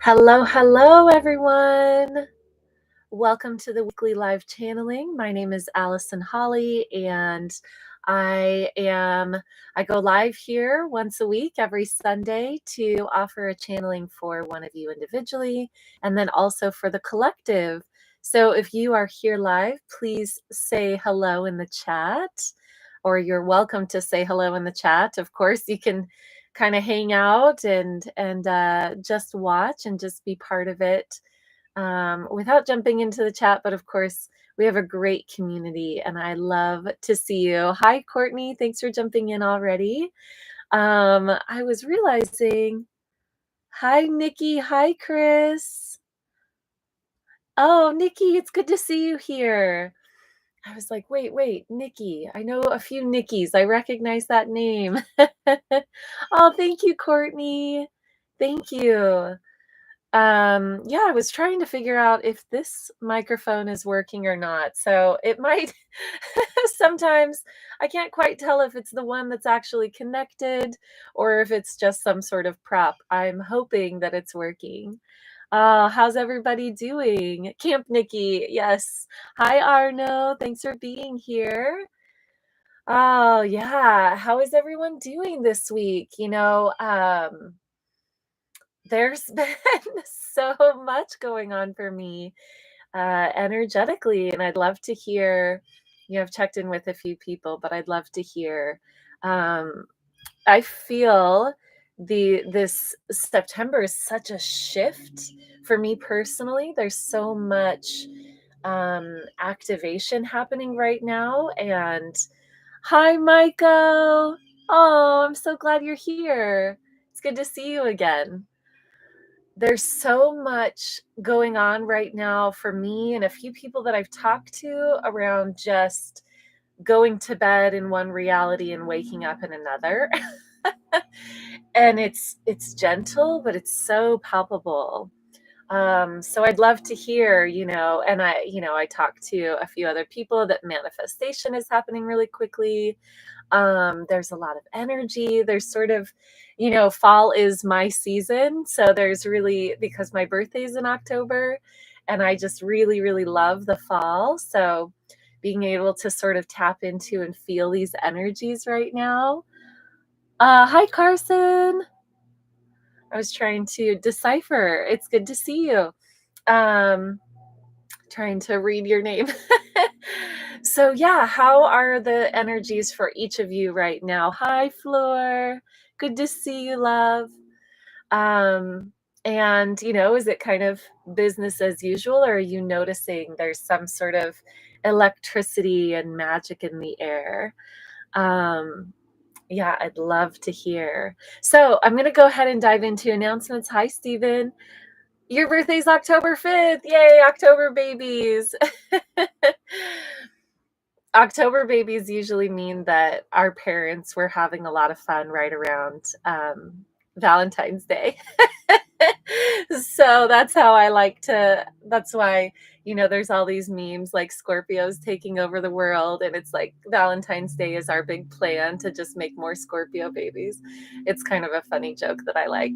Hello, hello, everyone. Welcome to the weekly live channeling. My name is Allison Holly, and I am I go live here once a week, every Sunday, to offer a channeling for one of you individually, and then also for the collective. So if you are here live, please say hello in the chat, or you're welcome to say hello in the chat. Of course, you can kind of hang out and just watch and just be part of it without jumping into the chat. But of course, we have a great community and I love to see you. Hi, Courtney. Thanks for jumping in already. I was realizing, hi, Nikki. Hi, Chris. Oh, Nikki, it's good to see you here. I was like, wait, Nikki. I know a few Nikki's. I recognize that name. Oh, thank you, Courtney. Thank you. Yeah, I was trying to figure out if this microphone is working or not. So it might sometimes I can't quite tell if it's the one that's actually connected or if it's just some sort of prop. I'm hoping that it's working. How's everybody doing? Camp Nikki, yes. Hi Arno, thanks for being here. Oh yeah, how is everyone doing this week? There's been so much going on for me energetically, and I'd love to hear. I've checked in with a few people, but I'd love to hear. Um, I feel this September is such a shift for me personally. There's so much activation happening right now, and hi, Michael. Oh, I'm so glad you're here. It's good to see you again. There's so much going on right now for me and a few people that I've talked to around just going to bed in one reality and waking up in another. And it's gentle, but it's so palpable. So I'd love to hear, and I talked to a few other people that manifestation is happening really quickly. There's a lot of energy. There's sort of, fall is my season. So there's really, because my birthday's in October and I just really, really love the fall. So being able to sort of tap into and feel these energies right now. Hi, Carson. I was trying to decipher. It's good to see you. Trying to read your name. So yeah, how are the energies for each of you right now? Hi, Floor. Good to see you, love. And is it kind of business as usual, or are you noticing there's some sort of electricity and magic in the air? Yeah, I'd love to hear. So I'm going to go ahead and dive into announcements. Hi, Stephen. Your birthday's October 5th. Yay, October babies. October babies usually mean that our parents were having a lot of fun right around Valentine's Day. So that's how that's why, there's all these memes like Scorpios taking over the world. And it's like Valentine's Day is our big plan to just make more Scorpio babies. It's kind of a funny joke that I like.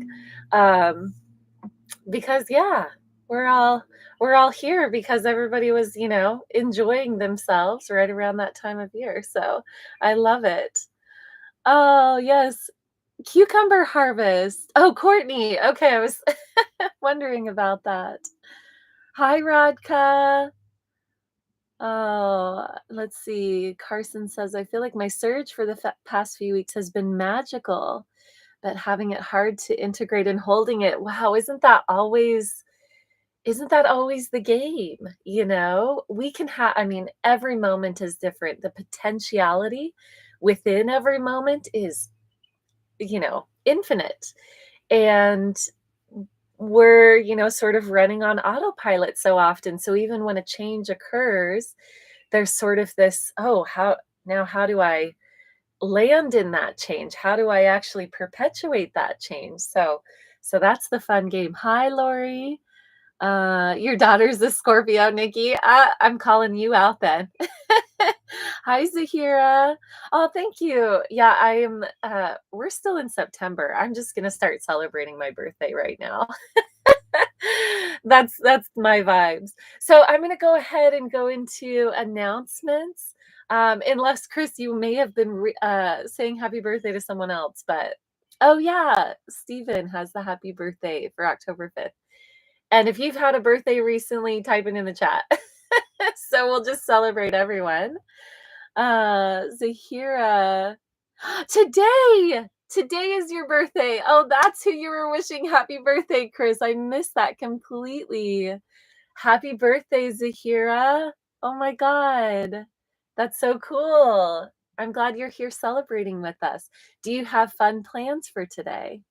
Because yeah, we're all here because everybody was, enjoying themselves right around that time of year. So I love it. Oh, yes. Cucumber harvest. Oh, Courtney. Okay, I was wondering about that. Hi, Radka. Oh, let's see. Carson says, I feel like my surge for the past few weeks has been magical, but having it hard to integrate and holding it. Wow, isn't that always the game? We can every moment is different. The potentiality within every moment is, infinite. And we're, sort of running on autopilot so often. So even when a change occurs, there's sort of this, how do I land in that change? How do I actually perpetuate that change? So that's the fun game. Hi, Lori. Your daughter's a Scorpio, Nikki. I'm calling you out then. Hi, Zahira. Oh, thank you. Yeah, I am. We're still in September. I'm just gonna start celebrating my birthday right now. That's my vibes. So I'm gonna go ahead and go into announcements. Unless Chris, you may have been saying happy birthday to someone else, but oh yeah, Stephen has the happy birthday for October 5th. And if you've had a birthday recently, type it in the chat. So we'll just celebrate everyone. Zahira, today! Today is your birthday. Oh, that's who you were wishing happy birthday, Chris. I missed that completely. Happy birthday, Zahira. Oh my God. That's so cool. I'm glad you're here celebrating with us. Do you have fun plans for today?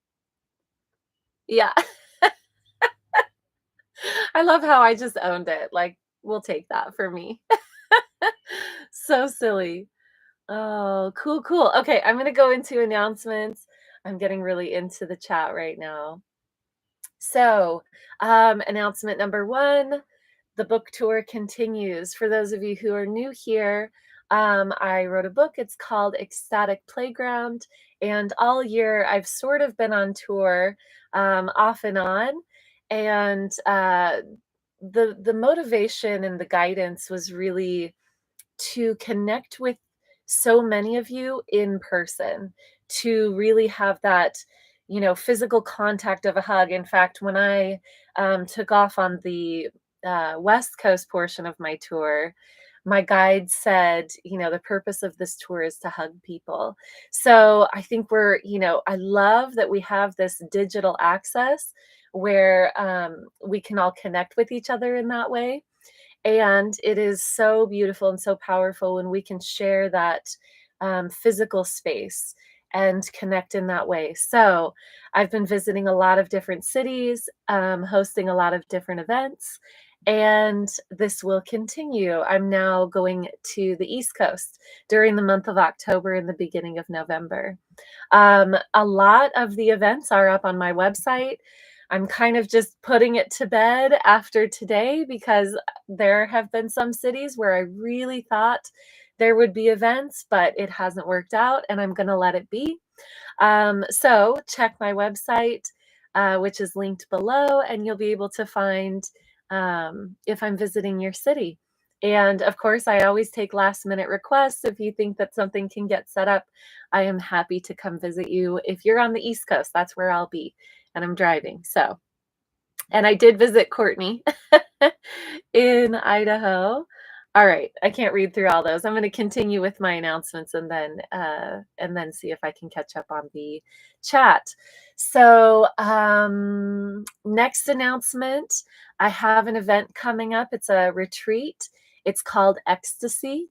Yeah. I love how I just owned it. Like, we'll take that for me. So silly. Oh, cool, cool. Okay, I'm gonna go into announcements. I'm getting really into the chat right now. So, announcement number one, the book tour continues. For those of you who are new here, I wrote a book. It's called Ecstatic Playground. And all year I've sort of been on tour, off and on. And the motivation and the guidance was really to connect with so many of you in person, to really have that, physical contact of a hug. In fact, when I took off on the West Coast portion of my tour, my guide said, the purpose of this tour is to hug people. So I think I love that we have this digital access where we can all connect with each other in that way. And it is so beautiful and so powerful when we can share that physical space and connect in that way. So I've been visiting a lot of different cities, hosting a lot of different events, and this will continue. I'm now going to the East Coast during the month of October and the beginning of November. A lot of the events are up on my website. I'm kind of just putting it to bed after today because there have been some cities where I really thought there would be events, but it hasn't worked out, and I'm going to let it be. So check my website, which is linked below, and you'll be able to find if I'm visiting your city. And of course, I always take last minute requests. If you think that something can get set up, I am happy to come visit you. If you're on the East Coast, that's where I'll be, and I'm driving. So, and I did visit Courtney in Idaho. All right, I can't read through all those. I'm going to continue with my announcements and then see if I can catch up on the chat. So, next announcement, I have an event coming up. It's a retreat. It's called Ecstasy.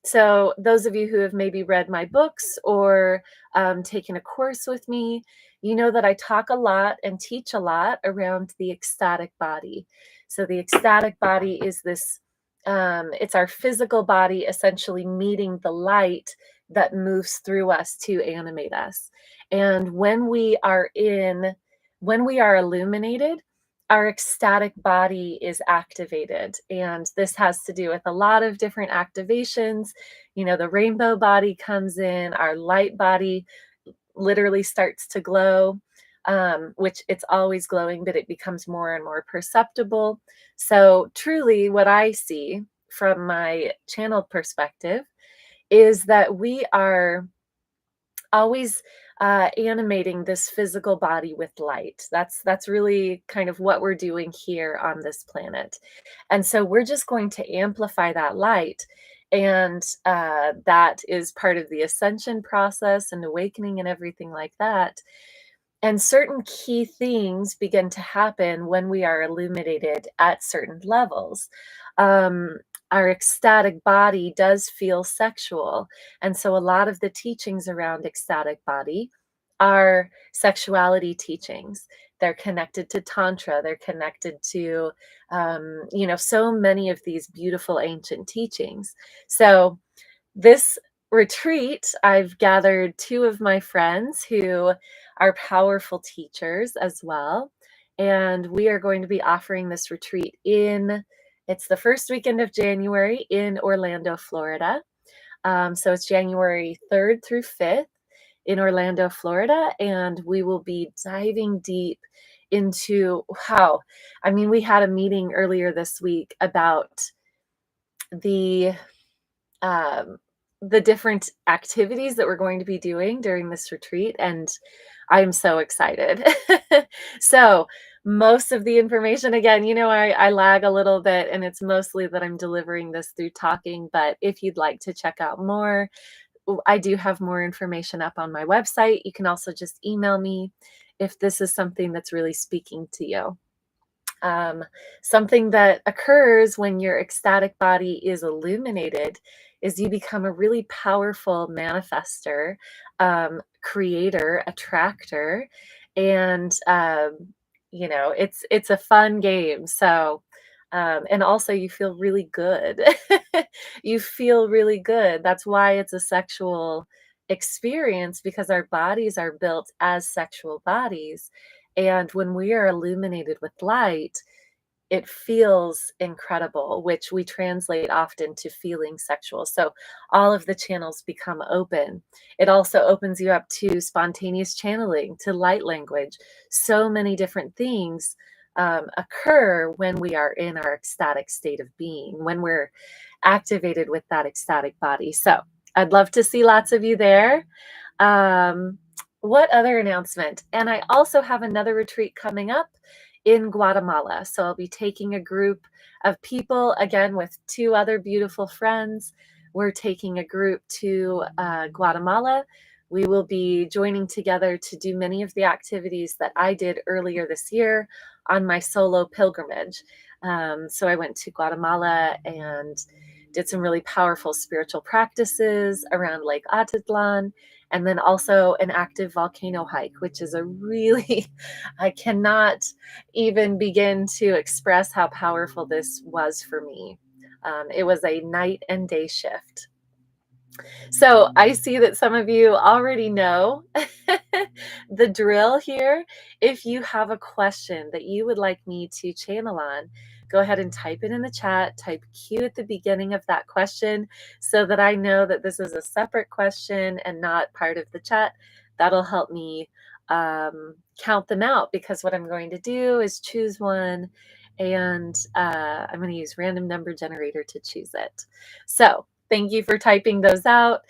So, those of you who have maybe read my books or taken a course with me, you know that I talk a lot and teach a lot around the ecstatic body. So, the ecstatic body is it's our physical body essentially meeting the light that moves through us to animate us. And when we are illuminated, our ecstatic body is activated. And this has to do with a lot of different activations. The rainbow body comes in, our light body literally starts to glow, which it's always glowing, but it becomes more and more perceptible. So, truly, what I see from my channel perspective is that we are always animating this physical body with light. That's really kind of what we're doing here on this planet, and so we're just going to amplify that light, and that is part of the ascension process and awakening and everything like that. And certain key things begin to happen when we are illuminated at certain levels. Um, our ecstatic body does feel sexual. And so a lot of the teachings around ecstatic body are sexuality teachings. They're connected to Tantra, they're connected to, so many of these beautiful ancient teachings. So, this retreat, I've gathered two of my friends who are powerful teachers as well. And we are going to be offering this retreat it's the first weekend of January in Orlando, Florida. So it's January 3rd through 5th in Orlando, Florida. And we will be diving deep into how, I mean, we had a meeting earlier this week about the um, the different activities that we're going to be doing during this retreat, and I'm so excited. So, most of the information, again, I lag a little bit, and it's mostly that I'm delivering this through talking. But if you'd like to check out more, I do have more information up on my website. You can also just email me if this is something that's really speaking to you. Um, Something that occurs when your ecstatic body is illuminated is you become a really powerful manifester, creator, attractor, and it's a fun game. So, and also you feel really good. You feel really good. That's why it's a sexual experience, because our bodies are built as sexual bodies. And when we are illuminated with light, it feels incredible, which we translate often to feeling sexual. So all of the channels become open. It also opens you up to spontaneous channeling, to light language. So many different things occur when we are in our ecstatic state of being, when we're activated with that ecstatic body. So I'd love to see lots of you there. Um, what other announcement? And I also have another retreat coming up in Guatemala. So I'll be taking a group of people, again, with two other beautiful friends. We're taking a group to Guatemala. We will be joining together to do many of the activities that I did earlier this year on my solo pilgrimage. So I went to Guatemala and did some really powerful spiritual practices around Lake Atitlan, and then also an active volcano hike, which is a really, I cannot even begin to express how powerful this was for me. It was a night and day shift. So I see that some of you already know the drill here. If you have a question that you would like me to channel on, go ahead and type it in the chat. Type Q at the beginning of that question so that I know that this is a separate question and not part of the chat. That'll help me count them out, because what I'm going to do is choose one, and I'm going to use random number generator to choose it. So thank you for typing those out.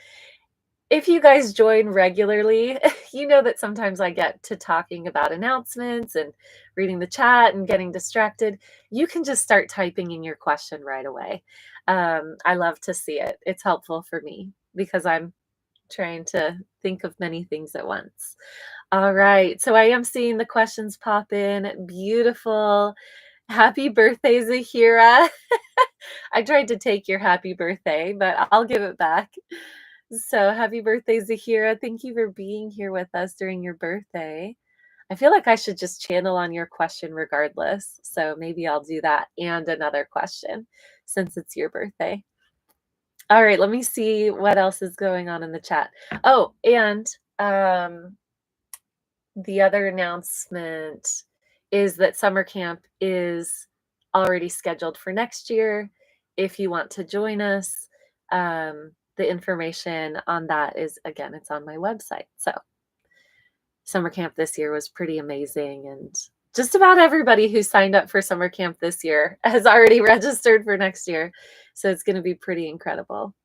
If you guys join regularly, you know that sometimes I get to talking about announcements and reading the chat and getting distracted. You can just start typing in your question right away. I love to see it. It's helpful for me because I'm trying to think of many things at once. All right. So I am seeing the questions pop in. Beautiful. Happy birthday, Zahira. I tried to take your happy birthday, but I'll give it back. So happy birthday, Zahira. Thank you for being here with us during your birthday. I feel like I should just channel on your question regardless. So maybe I'll do that and another question since it's your birthday. All right, let me see what else is going on in the chat. Oh, and the other announcement is that summer camp is already scheduled for next year. If you want to join us, the information on that is, again, it's on my website. So summer camp this year was pretty amazing, and just about everybody who signed up for summer camp this year has already registered for next year. So it's going to be pretty incredible.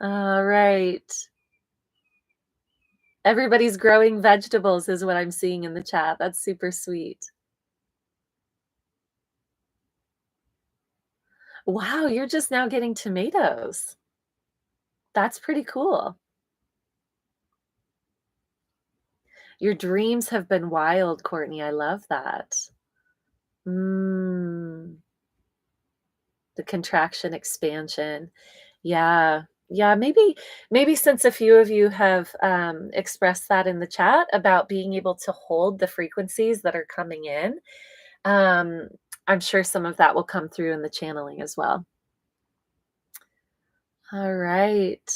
All right. Everybody's growing vegetables is what I'm seeing in the chat. That's super sweet. Wow, you're just now getting tomatoes. That's pretty cool. Your dreams have been wild, Courtney. I love that. The contraction, expansion. Yeah. Yeah, maybe since a few of you have expressed that in the chat about being able to hold the frequencies that are coming in, I'm sure some of that will come through in the channeling as well. All right.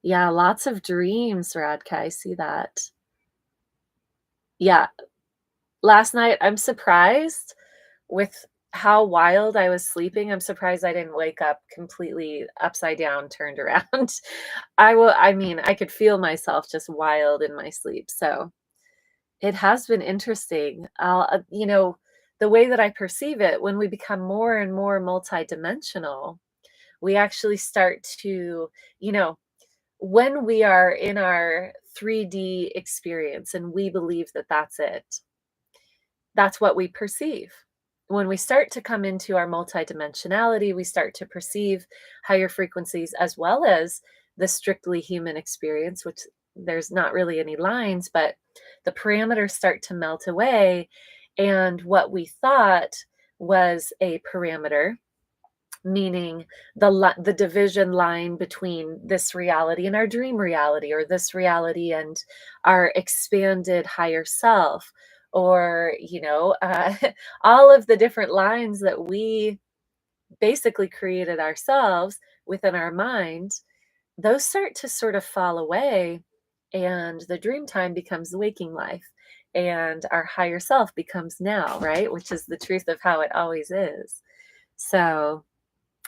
Yeah, lots of dreams, Radka. I see that. Yeah. Last night, I'm surprised with how wild I was sleeping. I'm surprised I didn't wake up completely upside down, turned around. I mean, I could feel myself just wild in my sleep. So It has been interesting. The way that I perceive it, when we become more and more multidimensional, we actually start to, you know, when we are in our 3D experience and we believe that that's it, that's what we perceive. When we start to come into our multidimensionality, we start to perceive higher frequencies as well as the strictly human experience, which there's not really any lines, but the parameters start to melt away. And what we thought was a parameter, meaning the division line between this reality and our dream reality, or this reality and our expanded higher self, or all of the different lines that we basically created ourselves within our mind, those start to sort of fall away, and the dream time becomes waking life, and our higher self becomes now, right, which is the truth of how it always is. So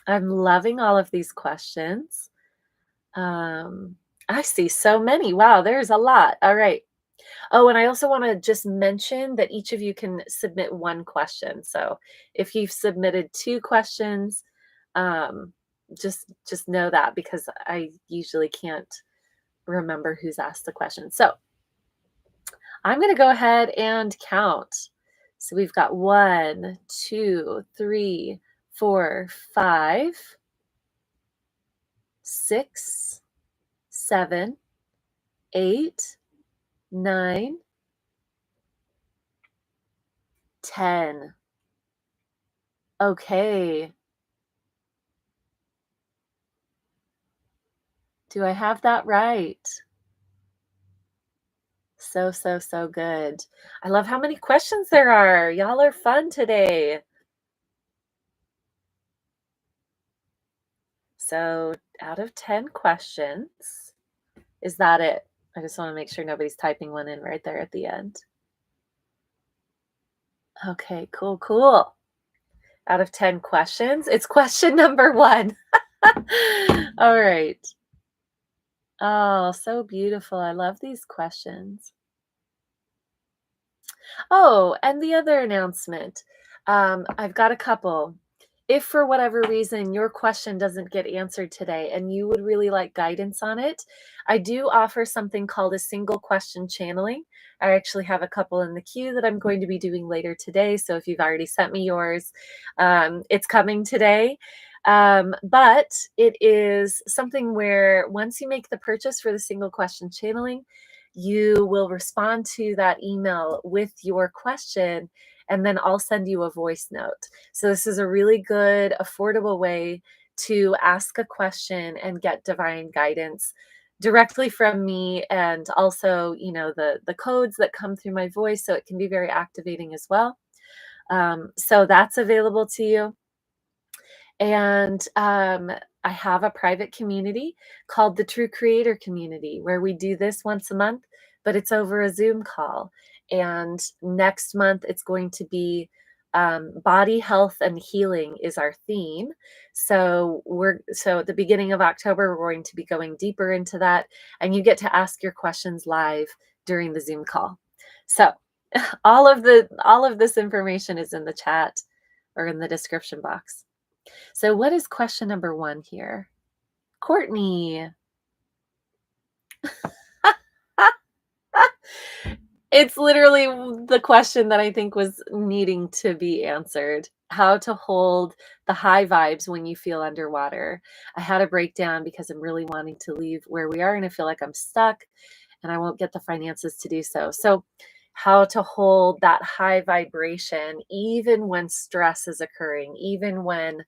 I'm loving all of these questions. Um, I see so many. Wow, there's a lot. All right. Oh, and I also want to just mention that each of you can submit one question. So if you've submitted two questions, um, just know that, because I usually can't remember who's asked the question. So I'm going to go ahead and count. So we've got 1, 2, 3, 4, 5, 6, 7, 8, 9, 10. Okay. Do I have that right? So, so, so good. I love how many questions there are. Y'all are fun today. So, out of 10 questions, is that it? I just want to make sure nobody's typing one in right there at the end. Okay, cool, cool. Out of 10 questions, it's question number 1. All right. Oh, so beautiful. I love these questions. Oh, and the other announcement, I've got a couple. If for whatever reason your question doesn't get answered today and you would really like guidance on it, I do offer something called a single question channeling. I actually have a couple in the queue that I'm going to be doing later today. So if you've already sent me yours, it's coming today. But it is something where once you make the purchase for the single question channeling, you will respond to that email with your question, and then I'll send you a voice note. So this is a really good, affordable way to ask a question and get divine guidance directly from me, and also, the codes that come through my voice, so it can be very activating as well. So that's available to you. And I have a private community called the True Creator Community, where we do this once a month, but it's over a Zoom call. And next month, it's going to be body health and healing is our theme. So at the beginning of October, we're going to be going deeper into that, and you get to ask your questions live during the Zoom call. So all of this information is in the chat or in the description box. So what is question number 1 here? Courtney. It's literally the question that I think was needing to be answered. How to hold the high vibes when you feel underwater. I had a breakdown because I'm really wanting to leave where we are, and I feel like I'm stuck and I won't get the finances to do so. So how to hold that high vibration even when stress is occurring, even when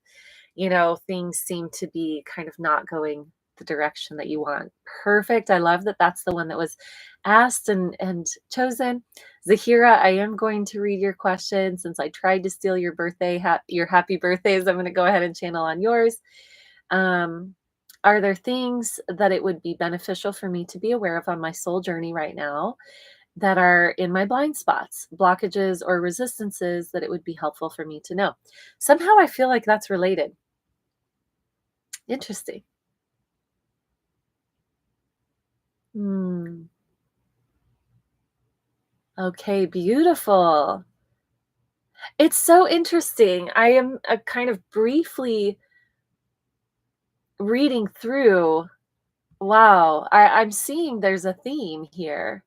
things seem to be kind of not going the direction that you want. Perfect. I love that that's the one that was asked and chosen. Zahira, I am going to read your question since I tried to steal your birthday, your happy birthdays. I'm going to go ahead and channel on yours. Are there things that it would be beneficial for me to be aware of on my soul journey right now that are in my blind spots, blockages, or resistances that it would be helpful for me to know? Somehow I feel like that's related. Interesting. Hmm. Okay, beautiful. It's so interesting. I am, kind of briefly reading through. Wow, I'm seeing there's a theme here.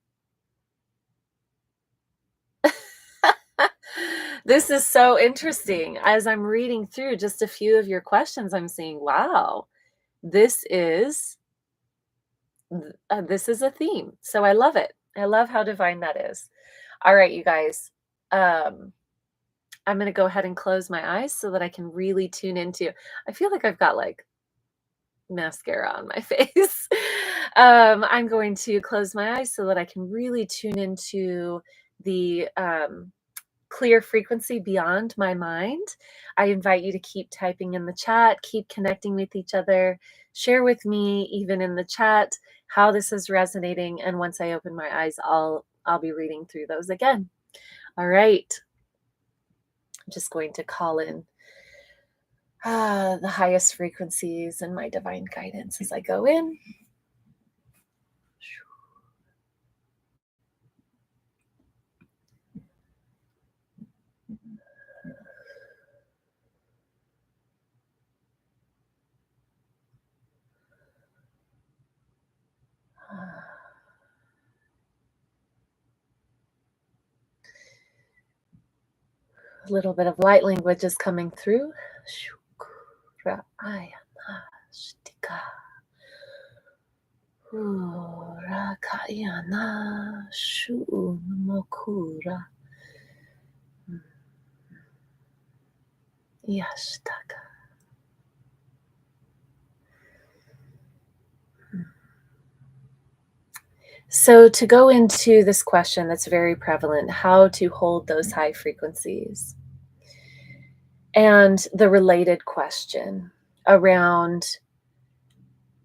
This is so interesting. As I'm reading through just a few of your questions, I'm seeing, wow, this is this is a theme. So I love it. I love how divine that is. All right, you guys. Um, I'm gonna go ahead and close my eyes so that I can really tune into. I feel like I've got like mascara on my face. I'm going to close my eyes so that I can really tune into the clear frequency beyond my mind. I invite you to keep typing in the chat, keep connecting with each other, share with me even in the chat how this is resonating, and once I open my eyes, I'll be reading through those again. All right. I'm just going to call in the highest frequencies and my divine guidance as I go in. A little bit of light language is coming through. So, to go into this question that's very prevalent, how to hold those high frequencies, and the related question around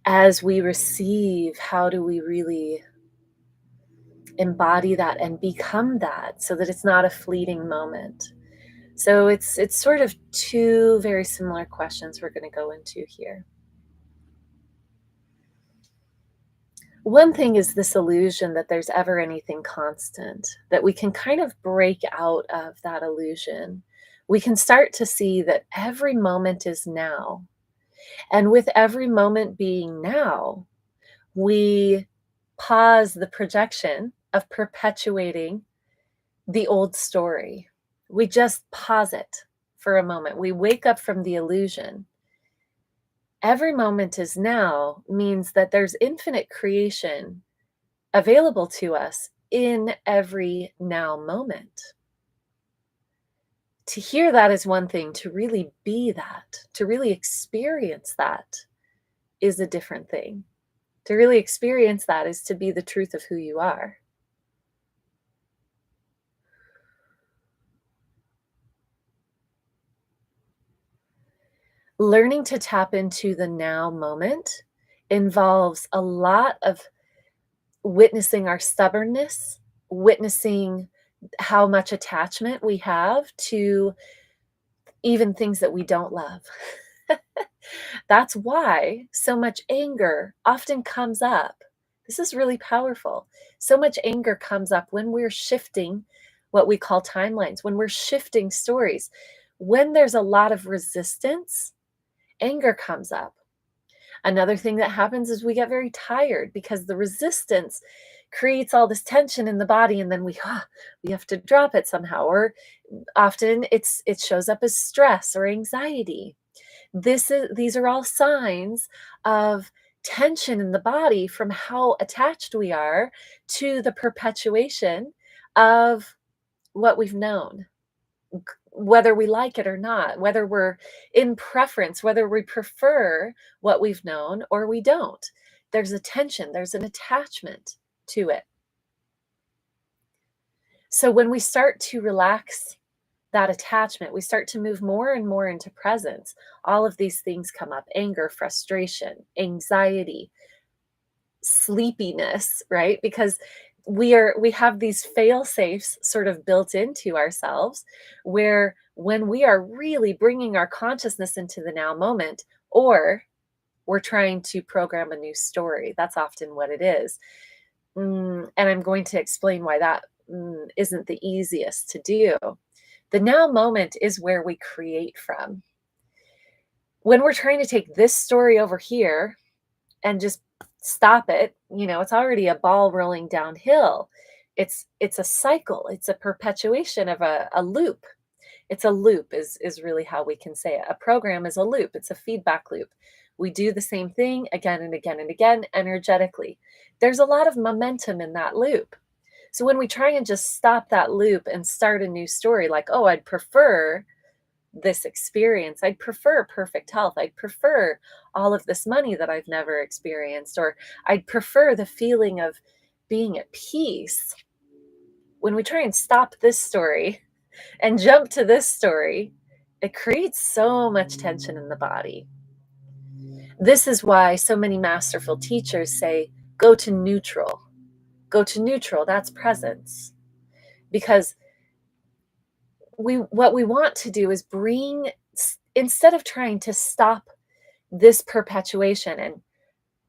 as we receive, how do we really embody that and become that so that it's not a fleeting moment? So it's sort of two very similar questions we're going to go into here. One thing is this illusion that there's ever anything constant, that we can kind of break out of that illusion. We can start to see that every moment is now. And with every moment being now, we pause the projection of perpetuating the old story. We just pause it for a moment. We wake up from the illusion. Every moment is now means that there's infinite creation available to us in every now moment. To hear that is one thing, to really be that, to really experience that is a different thing. To really experience that is to be the truth of who you are. Learning to tap into the now moment involves a lot of witnessing our stubbornness, witnessing how much attachment we have to even things that we don't love. That's why so much anger often comes up. This is really powerful. So much anger comes up when we're shifting what we call timelines, when we're shifting stories. When there's a lot of resistance, anger comes up. Another thing that happens is we get very tired because the resistance creates all this tension in the body, and then we have to drop it somehow. Or often it shows up as stress or anxiety. These are all signs of tension in the body from how attached we are to the perpetuation of what we've known, whether we like it or not, whether we're in preference, whether we prefer what we've known or we don't. There's a tension, there's an attachment to it. So when we start to relax that attachment, we start to move more and more into presence. All of these things come up: anger, frustration, anxiety, sleepiness, right? Because we have these fail safes sort of built into ourselves, where when we are really bringing our consciousness into the now moment, or we're trying to program a new story, that's often what it is. And I'm going to explain why that isn't the easiest to do. The now moment is where we create from. When we're trying to take this story over here and just stop it, it's already a ball rolling downhill. It's a cycle. It's a perpetuation of a loop. It's a loop is really how we can say it. A program is a loop. It's a feedback loop. We do the same thing again and again and again energetically. There's a lot of momentum in that loop. So when we try and just stop that loop and start a new story, like, oh, I'd prefer this experience. I'd prefer perfect health. I'd prefer all of this money that I've never experienced, or I'd prefer the feeling of being at peace. When we try and stop this story and jump to this story, it creates so much tension in the body. This is why so many masterful teachers say, go to neutral. Go to neutral, that's presence. Because what we want to do is bring, instead of trying to stop this perpetuation and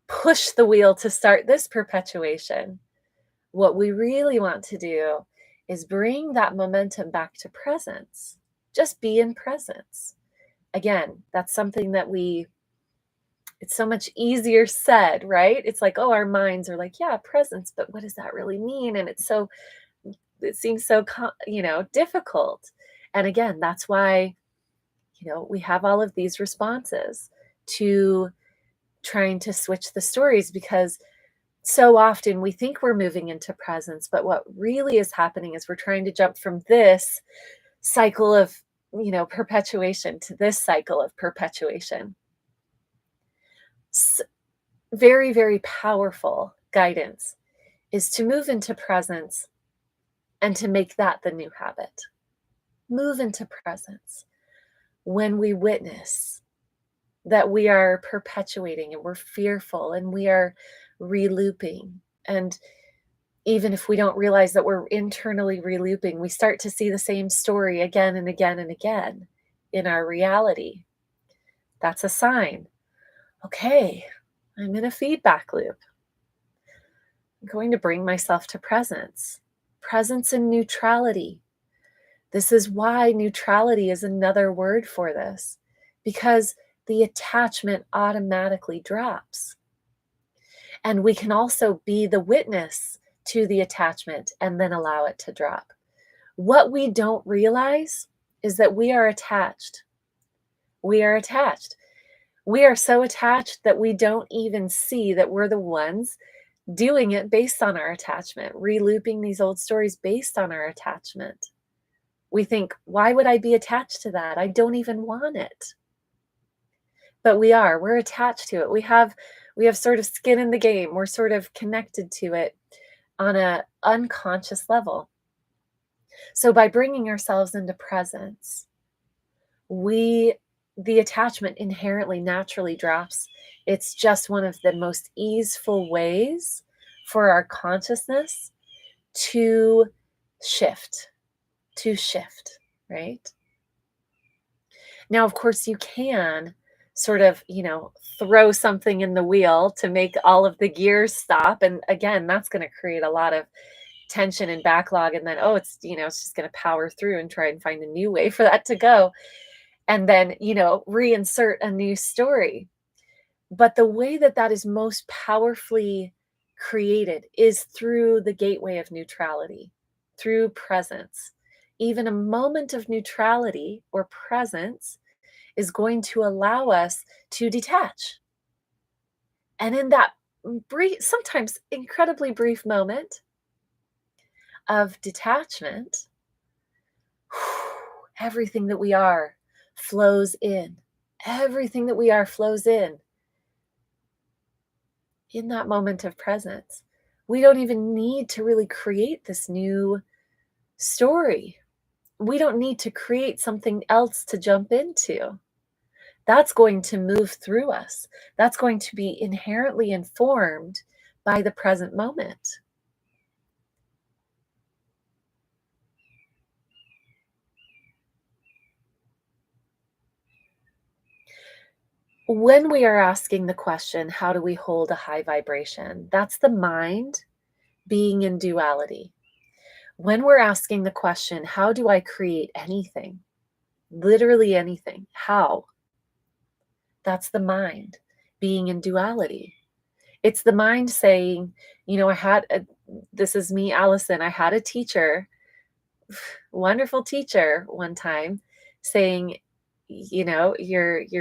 push the wheel to start this perpetuation, what we really want to do is bring that momentum back to presence. Just be in presence. Again, that's something that it's so much easier said, right? It's like, oh, our minds are like, yeah, presence, but what does that really mean? And it seems so, difficult. And again, that's why, we have all of these responses to trying to switch the stories, because so often we think we're moving into presence, but what really is happening is we're trying to jump from this cycle of, perpetuation to this cycle of perpetuation. Very, very powerful guidance is to move into presence and to make that the new habit. Move into presence. When we witness that we are perpetuating and we're fearful and we are relooping, and even if we don't realize that we're internally relooping, we start to see the same story again and again and again in our reality. That's a sign. Okay, I'm in a feedback loop. I'm going to bring myself to presence. Presence and neutrality. This is why neutrality is another word for this, because the attachment automatically drops. And we can also be the witness to the attachment and then allow it to drop. What we don't realize is that we are attached. We are attached. We are so attached that we don't even see that we're the ones doing it based on our attachment, relooping these old stories based on our attachment. We think, why would I be attached to that? I don't even want it. But we're attached to it. We have sort of skin in the game. We're sort of connected to it on an unconscious level. So by bringing ourselves into presence, the attachment inherently naturally drops. It's just one of the most easeful ways for our consciousness to shift, right? Now, of course, you can sort of, throw something in the wheel to make all of the gears stop. And again, that's going to create a lot of tension and backlog. And then, it's just going to power through and try and find a new way for that to go. And then, reinsert a new story. But the way that is most powerfully created is through the gateway of neutrality, through presence. Even a moment of neutrality or presence is going to allow us to detach. And in that brief, sometimes incredibly brief moment of detachment, everything that we are flows in. Everything that we are flows in that moment of presence. We don't even need to really create this new story. We don't need to create something else to jump into. That's going to move through us. That's going to be inherently informed by the present moment. When we are asking the question, how do we hold a high vibration? That's the mind being in duality. When we're asking the question, how do I create anything? Literally anything. How? That's the mind being in duality. It's the mind saying, this is me, Allison. I had a teacher, wonderful teacher one time saying, you're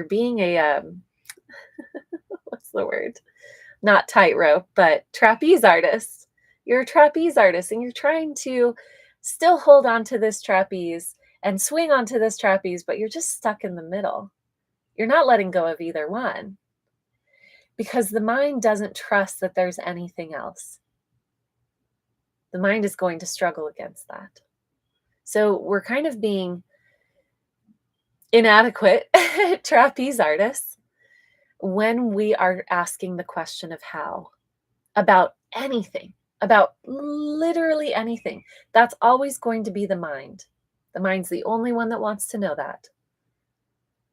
being a, what's the word? Not tightrope, but trapeze artist. You're a trapeze artist and you're trying to still hold on to this trapeze and swing onto this trapeze, but you're just stuck in the middle. You're not letting go of either one because the mind doesn't trust that there's anything else. The mind is going to struggle against that. So we're kind of being inadequate trapeze artists when we are asking the question of how about anything, about literally anything. That's always going to be the mind. The mind's the only one that wants to know that.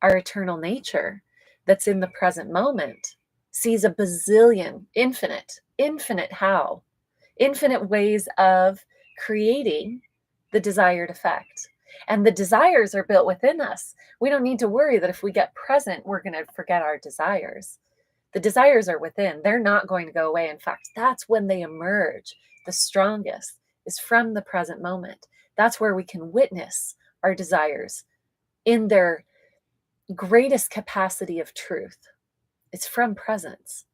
Our eternal nature that's in the present moment sees a bazillion, infinite how, infinite ways of creating the desired effect. And the desires are built within us. We don't need to worry that if we get present, we're going to forget our desires. The desires are within. They're not going to go away. In fact, that's when they emerge the strongest, is from the present moment. That's where we can witness our desires in their greatest capacity of truth. It's from presence.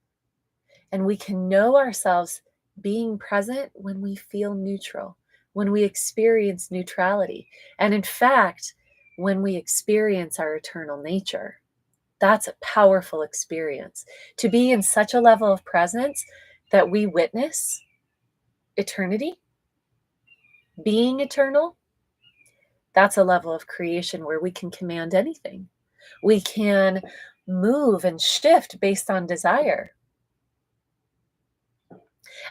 And we can know ourselves being present when we feel neutral, when we experience neutrality. And in fact, when we experience our eternal nature. That's a powerful experience. To be in such a level of presence that we witness eternity, being eternal, that's a level of creation where we can command anything. We can move and shift based on desire.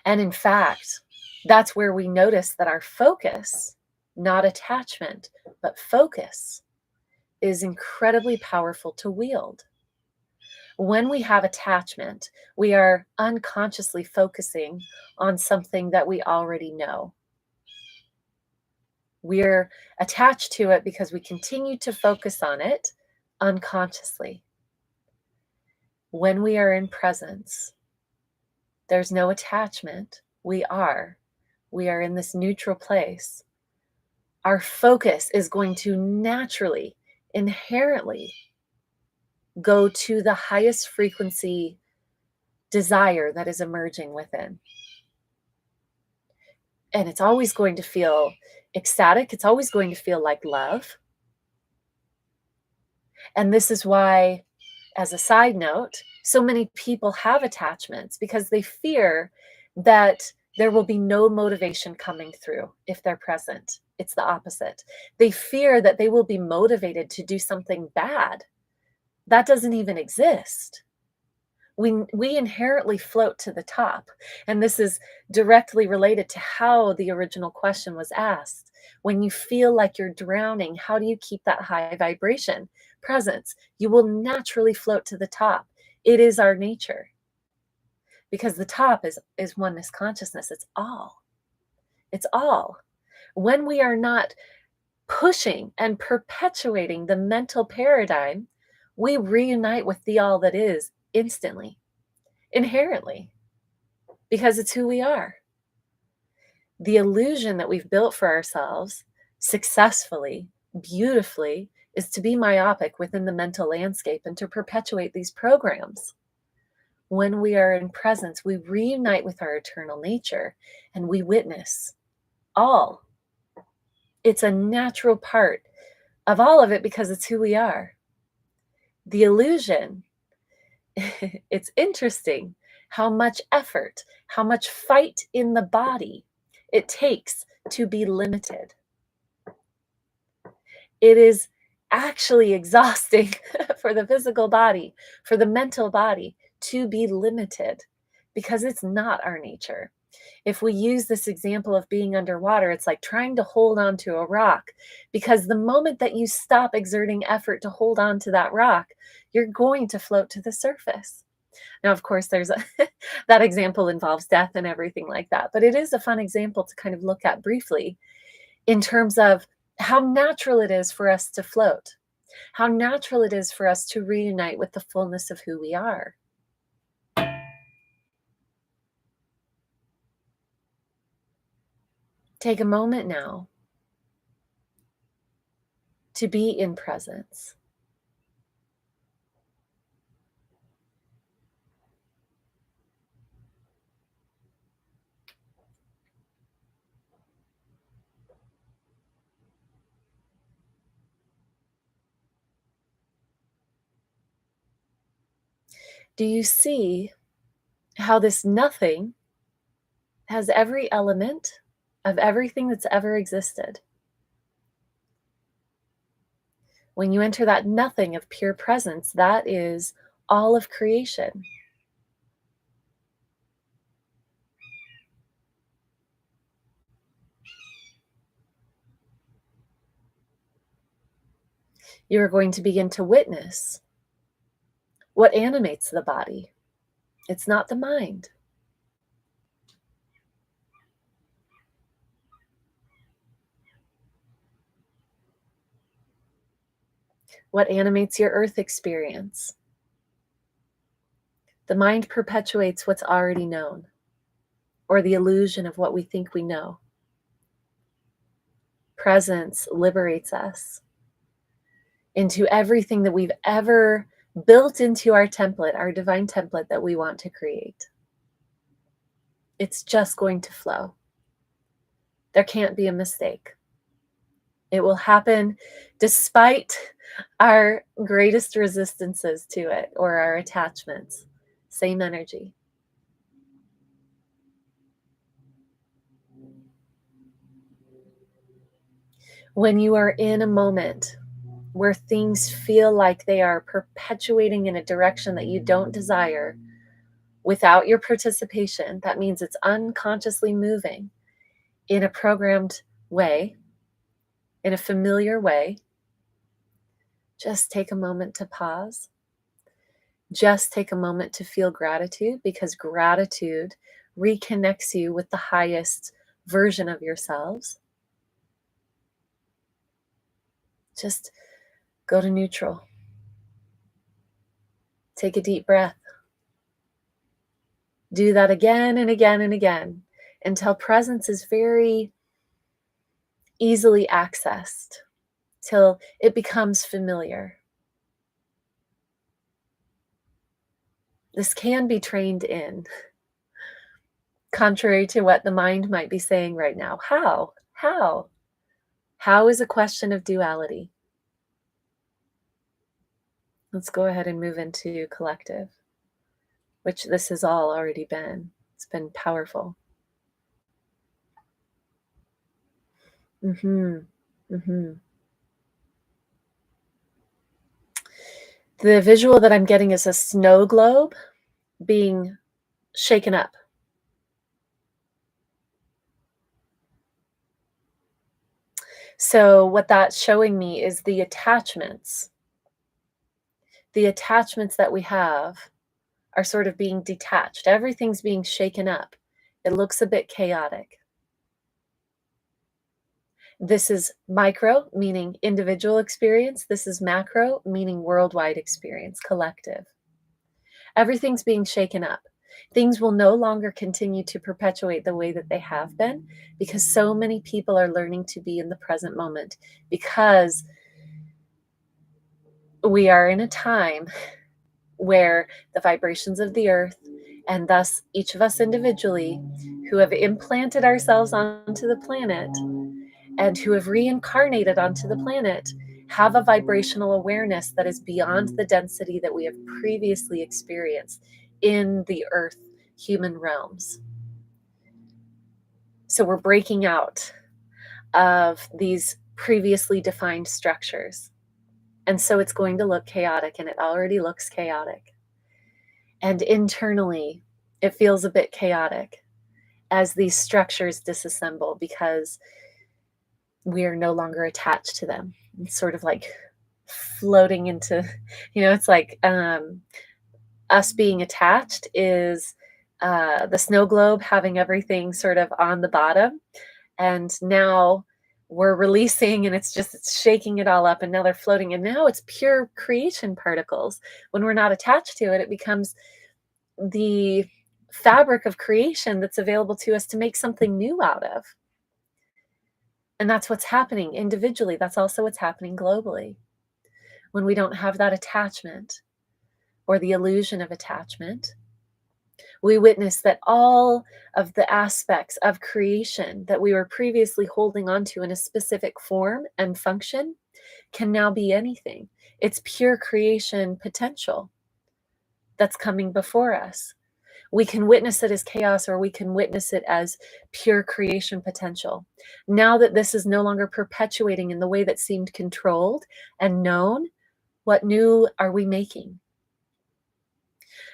And in fact, that's where we notice that our focus, not attachment, but focus, is incredibly powerful to wield. When we have attachment, we are unconsciously focusing on something that we already know. We're attached to it because we continue to focus on it unconsciously. When we are in presence, there's no attachment. We are in this neutral place. Our focus is going to naturally, inherently go to the highest frequency desire that is emerging within. And it's always going to feel ecstatic. It's always going to feel like love. And this is why, as a side note, so many people have attachments because they fear that there will be no motivation coming through if they're present. It's the opposite. They fear that they will be motivated to do something bad. That doesn't even exist. We inherently float to the top. And this is directly related to how the original question was asked. When you feel like you're drowning, how do you keep that high vibration? Presence. You will naturally float to the top. It is our nature. Because the top is oneness consciousness. It's all. It's all. When we are not pushing and perpetuating the mental paradigm, we reunite with the all that is instantly, inherently, because it's who we are. The illusion that we've built for ourselves successfully, beautifully, is to be myopic within the mental landscape and to perpetuate these programs. When we are in presence, we reunite with our eternal nature and we witness all. It's a natural part of all of it because it's who we are. The illusion, it's interesting how much effort, how much fight in the body it takes to be limited. It is actually exhausting for the physical body, for the mental body to be limited because it's not our nature. If we use this example of being underwater, it's like trying to hold on to a rock, because the moment that you stop exerting effort to hold on to that rock, you're going to float to the surface. Now, of course, that example involves death and everything like that, but it is a fun example to kind of look at briefly in terms of how natural it is for us to float, how natural it is for us to reunite with the fullness of who we are. Take a moment now to be in presence. Do you see how this nothing has every element of everything that's ever existed? When you enter that nothing of pure presence, that is all of creation. You are going to begin to witness what animates the body. It's not the mind. What animates your earth experience? The mind perpetuates what's already known, or the illusion of what we think we know. Presence liberates us into everything that we've ever built into our template, our divine template that we want to create. It's just going to flow. There can't be a mistake. It will happen despite our greatest resistances to it or our attachments. Same energy. When you are in a moment where things feel like they are perpetuating in a direction that you don't desire without your participation, that means it's unconsciously moving in a programmed way, in a familiar way. Just take a moment to pause. Just take a moment to feel gratitude, because gratitude reconnects you with the highest version of yourselves. Just go to neutral. Take a deep breath. Do that again and again and again until presence is very easily accessed, till it becomes familiar. This can be trained in, contrary to what the mind might be saying right now. How? How? How is a question of duality. Let's go ahead and move into collective, which this has all already been. It's been powerful. Mm-hmm. Mm-hmm. The visual that I'm getting is a snow globe being shaken up. So what that's showing me is the attachments. The attachments that we have are sort of being detached. Everything's being shaken up. It looks a bit chaotic. This is micro, meaning individual experience. This is macro, meaning worldwide experience, collective. Everything's being shaken up. Things will no longer continue to perpetuate the way that they have been, because so many people are learning to be in the present moment, because we are in a time where the vibrations of the earth, and thus each of us individually who have implanted ourselves onto the planet and who have reincarnated onto the planet, have a vibrational awareness that is beyond the density that we have previously experienced in the earth human realms. So we're breaking out of these previously defined structures. And so it's going to look chaotic, and it already looks chaotic. And internally, it feels a bit chaotic as these structures disassemble, because we are no longer attached to them. It's sort of like floating into, it's like us being attached is the snow globe having everything sort of on the bottom. And now we're releasing and it's shaking it all up, and now they're floating, and now it's pure creation particles. When we're not attached to it, it becomes the fabric of creation that's available to us to make something new out of. And that's what's happening individually. That's also what's happening globally. When we don't have that attachment or the illusion of attachment, we witness that all of the aspects of creation that we were previously holding on to in a specific form and function can now be anything. It's pure creation potential that's coming before us. We can witness it as chaos, or we can witness it as pure creation potential. Now that this is no longer perpetuating in the way that seemed controlled and known, what new are we making?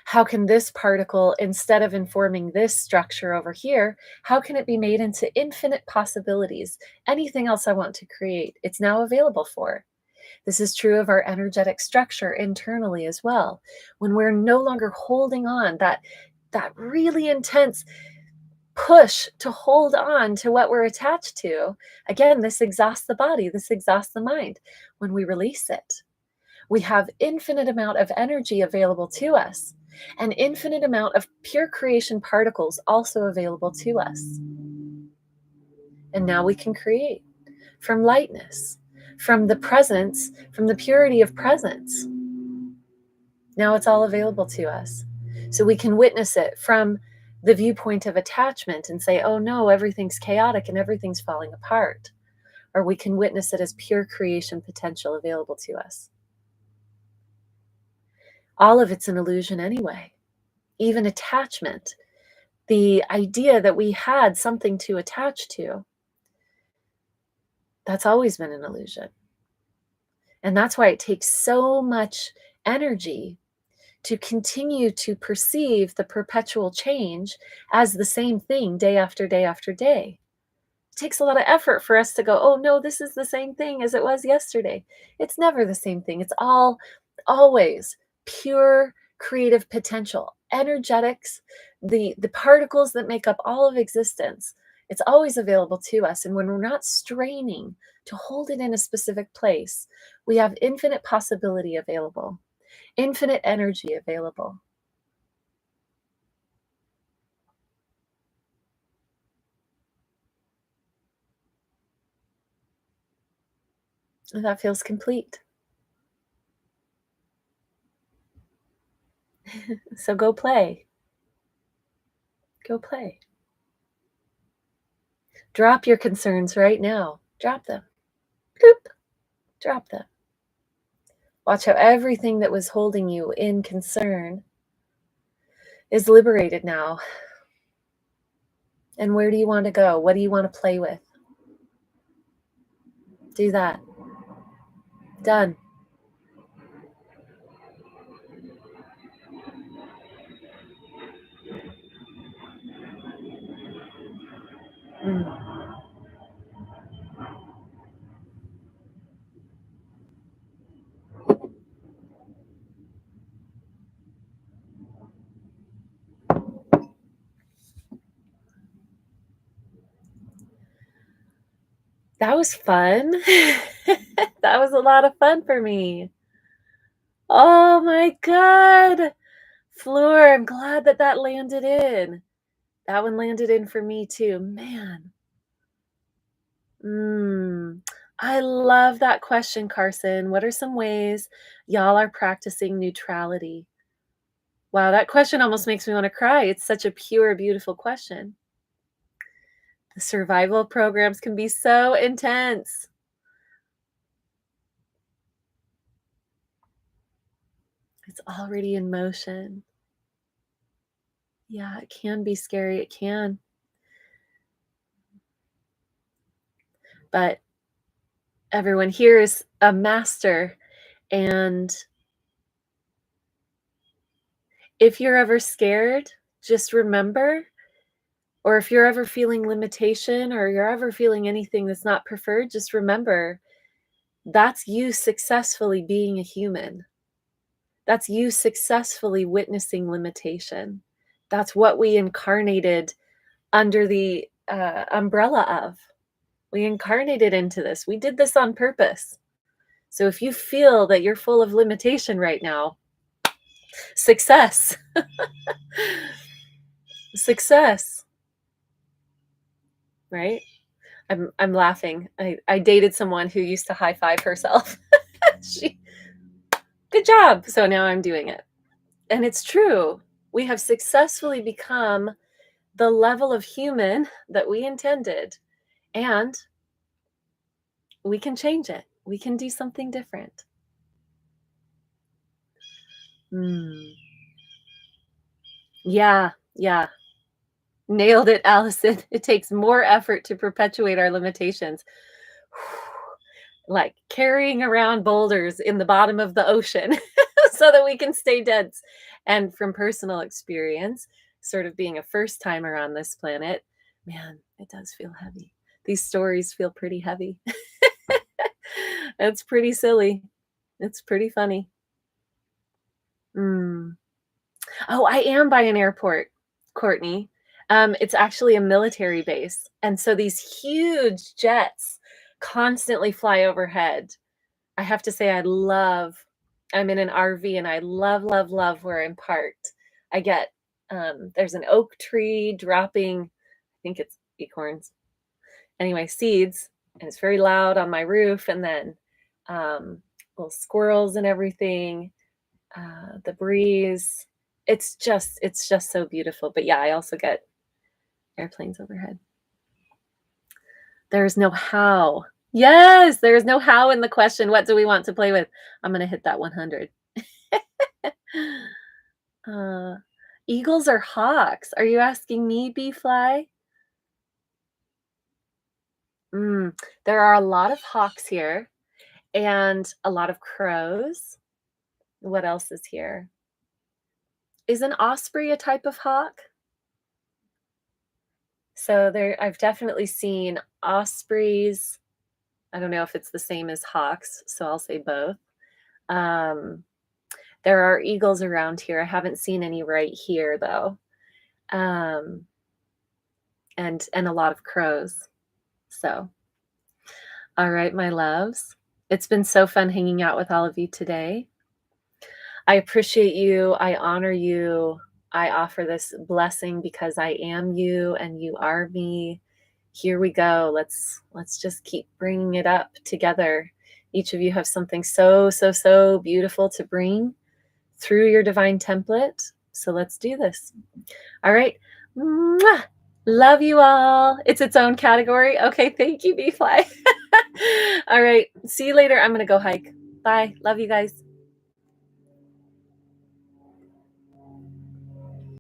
How can this particle, instead of informing this structure over here, how can it be made into infinite possibilities? Anything else I want to create, it's now available for. This is true of our energetic structure internally as well. When we're no longer holding on, that really intense push to hold on to what we're attached to, again, this exhausts the body, this exhausts the mind. When we release it, we have infinite amount of energy available to us, an infinite amount of pure creation particles also available to us. And now we can create from lightness, from the presence, from the purity of presence. Now it's all available to us. So we can witness it from the viewpoint of attachment and say, oh no, everything's chaotic and everything's falling apart. Or we can witness it as pure creation potential available to us. All of it's an illusion anyway. Even attachment, the idea that we had something to attach to, that's always been an illusion. And that's why it takes so much energy to continue to perceive the perpetual change as the same thing day after day after day. It takes a lot of effort for us to go, oh no, this is the same thing as it was yesterday. It's never the same thing. It's always pure creative potential, energetics, the particles that make up all of existence. It's always available to us. And when we're not straining to hold it in a specific place, we have infinite possibility available, infinite energy available. And that feels complete. So go play. Go play. Drop your concerns right now. Drop them. Bloop. Drop them. Watch how everything that was holding you in concern is liberated now. And where do you want to go? What do you want to play with? Do that. Done. That was fun. That was a lot of fun for me. Oh my God. Floor, I'm glad that that landed in. That one landed in for me too. Man. I love that question, Carson. What are some ways y'all are practicing neutrality? Wow, that question almost makes me want to cry. It's such a pure, beautiful question. The survival programs can be so intense. It's already in motion. Yeah, it can be scary. It can. But everyone here is a master. And if you're ever scared, just remember, or if you're ever feeling limitation or you're ever feeling anything that's not preferred, just remember that's you successfully being a human. That's you successfully witnessing limitation. That's what we incarnated under the umbrella of. We incarnated into this. We did this on purpose. So if you feel that you're full of limitation right now, success. Success. Right? I'm laughing. I dated someone who used to high five herself. She, good job. So now I'm doing it. And it's true. We have successfully become the level of human that we intended, and we can change it. We can do something different. Yeah, yeah. Nailed it, Allison. It takes more effort to perpetuate our limitations. Like carrying around boulders in the bottom of the ocean so that we can stay dense. And from personal experience, sort of being a first timer on this planet, man, it does feel heavy. These stories feel pretty heavy. It's pretty silly. It's pretty funny. Oh, I am by an airport, Courtney. It's actually a military base. And so these huge jets constantly fly overhead. I have to say, I'm in an RV and I love, love, love where I'm parked. I get, there's an oak tree dropping, I think it's acorns. Anyway, seeds, and it's very loud on my roof. And then little squirrels and everything, the breeze. It's just so beautiful. But yeah, I also get airplanes overhead. There's no how. Yes, there's no how in the question. What do we want to play with? I'm going to hit that 100. Eagles or hawks? Are you asking me, Bee-Fly? There are a lot of hawks here and a lot of crows. What else is here? Is an osprey a type of hawk? So I've definitely seen ospreys. I don't know if it's the same as hawks, so I'll say both. There are eagles around here. I haven't seen any right here though. And a lot of crows. So, all right, my loves. It's been so fun hanging out with all of you today. I appreciate you. I honor you. I offer this blessing because I am you and you are me. Here we go. Let's just keep bringing it up together. Each of you have something so, so, so beautiful to bring through your divine template. So let's do this. All right. Mwah! Love you all. It's its own category. Okay. Thank you, Bee-Fly. All right. See you later. I'm going to go hike. Bye. Love you guys.